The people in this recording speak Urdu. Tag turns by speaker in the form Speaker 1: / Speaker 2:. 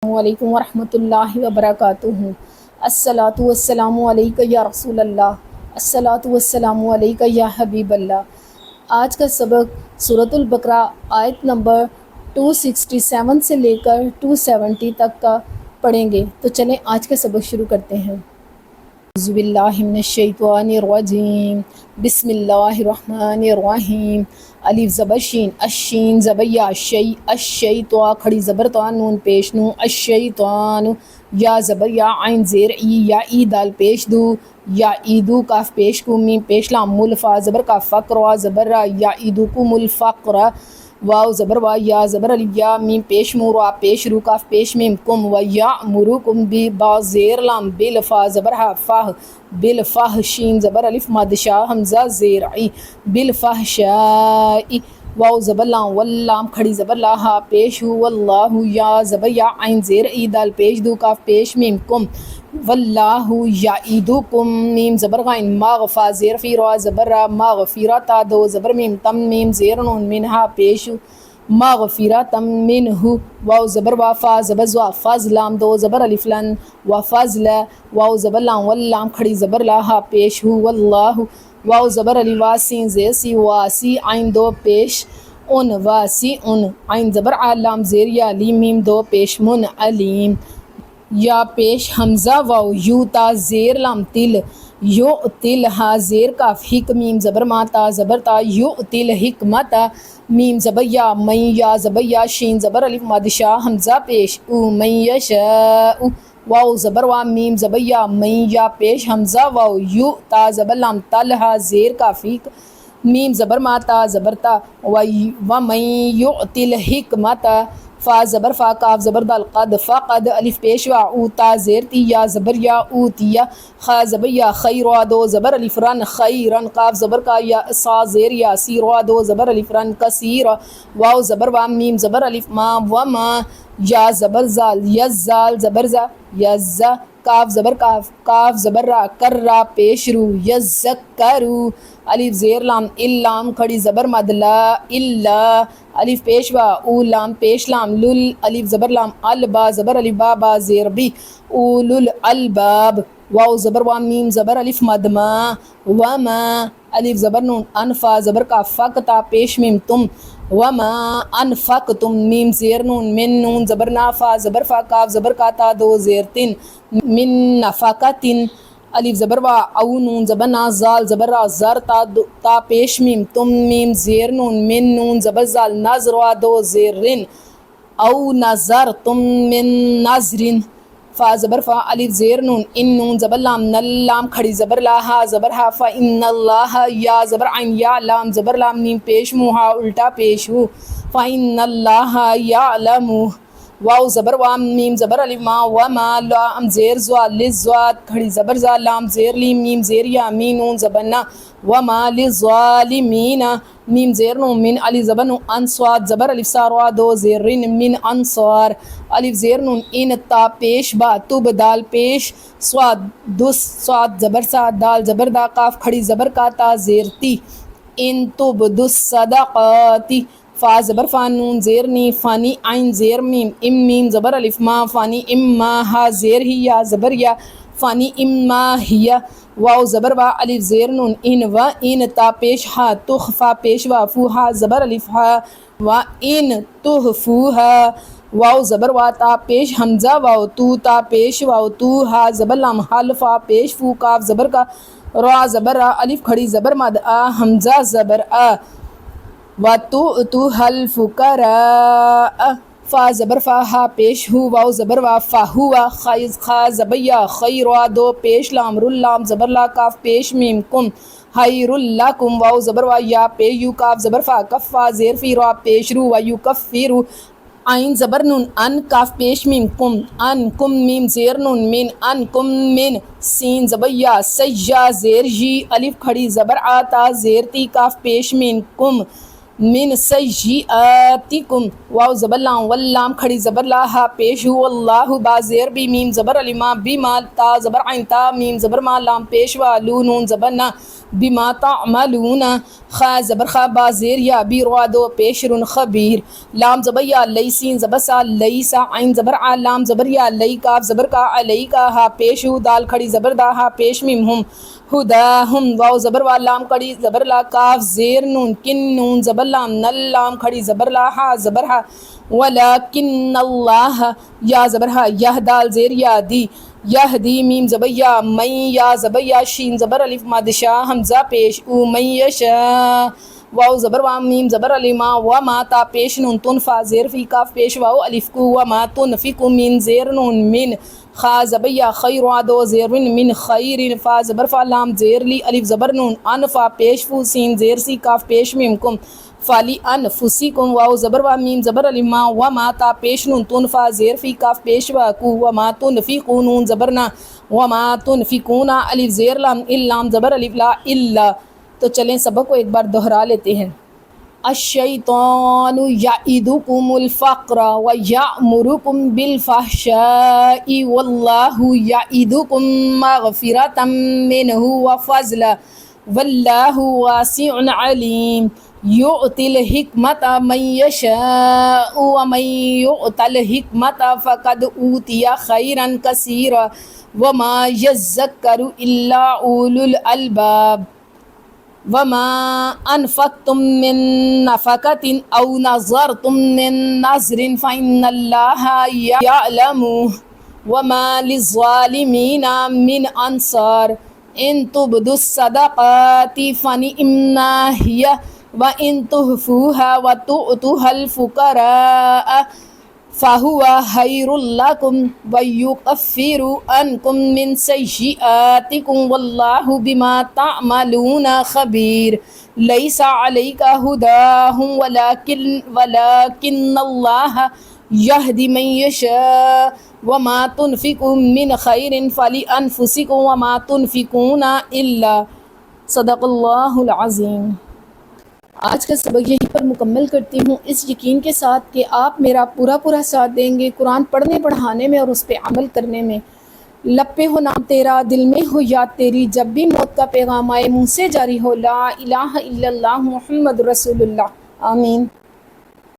Speaker 1: السلام علیکم ورحمۃ اللہ وبرکاتہ۔ الصلاۃ والسلام علیک یا رسول اللہ، الصلاۃ والسلام علیک یا حبیب اللہ۔ آج کا سبق سورۃ البقرہ آیت نمبر 267 سے لے کر 270 تک کا پڑھیں گے۔ تو چلیں آج کا سبق شروع کرتے ہیں۔ اعوذ باللہ من الشیطان الرجیم، بسم اللہ الرحمن الرحیم۔ الف زبر شین، الشین زبر یا، شی الشی تو کھڑی زبر تو، نون پیش نو، الشیطان یا زبر یا، عین زیر ای یا ای دال پیش دو، یا ایدو کاف پیش کو، میم پیش لام ملفا زبر کا، فقر زبر را، یا ایدو کو ملفقر، واو زبر وا، یا زبر علی یا، میم پیش مو، را پیش رو، کاف پیش میم، کم و یا مرکم بی، با زیر لام، بالفا زبر ہا، فاہ بالفاہ، شین زبر الف مد شا حمزہ زیر ای، بالفحشاء، واو زبر لام، واللام کھڑی زبر لا، ہا پیش ہو، واللہ یا زبر یا، عین زیر ای دال پیش دو، کاف پیش میم، کم واللہ یعیدکم، میم زبر غین، ماغفا زیر فی، را زبر را، ماغفرتا دو زبر میم، تم میم زیر نون، منہا پیش مغفرتا منہ، واو زبر وا، فا زبر زوا، فضلام دو زبر الف لن، و فضل، واو زبر لام، واللام کھڑی زبر لا، ہا پیش ہو، واللہ، واو زبر علی، واسین زیر سی، واسی عین دو پیش ان، واسی ان، عین زبر لام زیر یا، لیم میم دو پیش من، علیم، یا پیش حمزہ واو، یو تا زیر لام تل، یو تل، ہا زیر کاف، حک میم زبر ما، تا زبر تا، یو تل حکمت، میم زبر یا، من یا زبر یا، شین زبر الف مد شا حمزہ پیش او، من یشاء، واو زبر وا، میم زبر یا، من یا پیش حمزہ واو، یو تا زبر لام تل، ہا زیر کاف، حک میم زبر ما، تا زبر تا، و من یؤتی الحکمت، فا زبر فا، کاف زبر دال، قد فقد الف پیش وا، او تا زیر تی، یا زبر یا، اوتیا، خا زبر یا، خیر دو زبر الف رن، خیرن، کاف زبر کا، یا سا زیر یا، سیر دو زبر الف رن، کثیر، واو زبر وا، میم زبر الف ما، وما، یا زبر زال، یزال زبر زا، یزا، کاف زبر کاف، کاف زبر را، کر را پیش رو، یذکرو، الف زیر لام، اللام کھڑی زبر مد لا، الا، الف پیش وا، او لام پیش لام، لل الف زبر لام، البا زبر الف با، با زیر بی، اولو الالباب، واو زبر وا، میم زبر الف مد ما، وما، الف زبر نون، انفا زبر کا، فقتا پیش میم تم، وما انفقتم، میم زیر نون، من نون زبر نا، فا زبر فا، کاف زبر کا، تا دو زیر تن، من نفقتن، الف زبر وا، او نون زبر نا، زال زبر را، زر تا پیش میم، تم میم زیر نون، من نون زبر زال، نظر وا دو زیر رن، او نظر تم من نظرن، فا زبر فا، الف زیر نون، ان نون زبر لام، نل لام کھڑی زبر لا، ہا زبر ہا، فا ان اللہ، یا زبر عین، یا لام زبر لام، میم پیش مو، ہا الٹا پیش ہو، فا ان اللہ یعلم، واو زبر وا، میم زبر الف ما، وما، لام زیر زوا، للزواد کھڑی زبر زا، لام زیر لیم، میم زیر یا، مین نون زبر نا، وما للظالمین، میم زیر نون، من الف زبر نون، انصاد زبر الف ساروا دو زیر رن، من انصار، الف زیر نون، ان تا پیش با، تب دال پیش سواد، دس سواد زبر سا، دال زبر دا، کاف کھڑی زبر کا، تا زیر تی، ان تبدو الصدقات، فا زبر فا، نون زیر نی، فانی عین زیر میم، ام میم زبر الف ما، فانی اما، ہا زیر ہی، یا زبر یا، فانی اما ہیا، واو زبر وا، الف زیر نون، ان و ان تا پیش ہا، تخفا پیش وا، فو ہا زبر الف ہا، و ان تخفوہا، واو زبر وا، تا پیش حمزہ واو، تو تا پیش واو، تو ہا زبر لام، حلفا پیش فو، کاف زبر کا، را زبر را، الف کھڑی زبر مد آ، حمزہ زبر آ، وَتُؤْتُوهَا الْفُقَرَاءَ، فا زبر فا، ہا پیش ہو، واو زبر وا، فا ہوا، خا زبر یا، خیر دو پیش لام، رل لام زبر لا، کاف پیش میم، کم خیر لکم، واو زبر وا، یا پے یو، کاف زبر فا، کفا زیر فی، را پیش رو، و یکفرو، عین زبر نون، ان کاف پیش میم، کم ان کم، میم زیر نون، من ان کم من، سین زبر یا، سیا زیر جی، الف کھڑی زبر آ، تا زیر تی، کاف پیش میم، کم من سیئاتکم واو زبر لام واللام کھڑی زبر لا ہا پیش ہو اللہ با زیر بی میم زبر علما بما تا زبر عین تا میم زبر ما لام پیش وا لو نون زبر نا بما تعملون خا زبر خا با زیر یا بی روا دو پیش رن خبیر لام زبر یا لیسین زبر سا لیسا عین زبر ع لام زبر یا لی کاف زبر کا علی کا ہا پیش ہو دال کھڑی زبر دا ہا پیش میم ہم ہداہم واو زبر وا لام کھڑی زبر لا کاف زیر نون کن نون زبر لام نل لام کھڑی زبر لا ہا زبر ہا ولکن اللہ یا زبر ہا یہ دال زیر یا دی یہدی میم زبر یا من یا زبر یا شین زبر الف ماد شا حمزہ پیش او من یشاء واو زبر وام میم زبر علما و ما تا پیش نون تنفا زیر فی کاف پیش واو الف کو و ما تنفق من زیر نون من خا زبر یا خیر دو زیر من خیر فا زبر فا لام زیر لی الف زبر نون انفا پیش فو سین زیر سی کاف پیش میم کم فالی انفسکم واو زبر و میم زبر علما و ما تا پیش نون تنفا زیر فی کاف پیش وا کو و ما تنفقون نون زبرنا و ما تنفقون الف زیر لام اللام زبر الف لا الا. تو چلیں سبق کو ایک بار دہرا لیتے ہیں. الشیطان یعدکم الفقر ویأمرکم بالفحشاء واللہ یعدکم مغفرۃ منہ وفضلا واللہ واسع علیم یؤتی الحکمت من یشاء ومن یؤت الحکمت فقد اوتی خیرا کثیرا وما یذکر الا اولو الالباب وما انفقتم من نفقة او نظرتم من نظر فإن الله يعلمه وما للظالمين من انصار ان تبدوا الصدقات فنعما هي وان تخفوها وتؤتوها الفقراء فهو خير لكم ويكفر عنكم من سيئاتكم والله بما تعملون خبير ليس عليك هداهم ولكن الله يهدي من يشاء وما تنفقوا من خير فلأنفسكم وما تنفقون إلا صدق الله العظيم. آج کا سبق یہیں پر مکمل کرتی ہوں اس یقین کے ساتھ کہ آپ میرا پورا ساتھ دیں گے قرآن پڑھنے پڑھانے میں اور اس پہ عمل کرنے میں. لب پہ ہو نام تیرا دل میں ہو یاد تیری جب بھی موت کا پیغام آئے منہ سے جاری ہو لا الہ الا اللہ محمد رسول اللہ. آمین.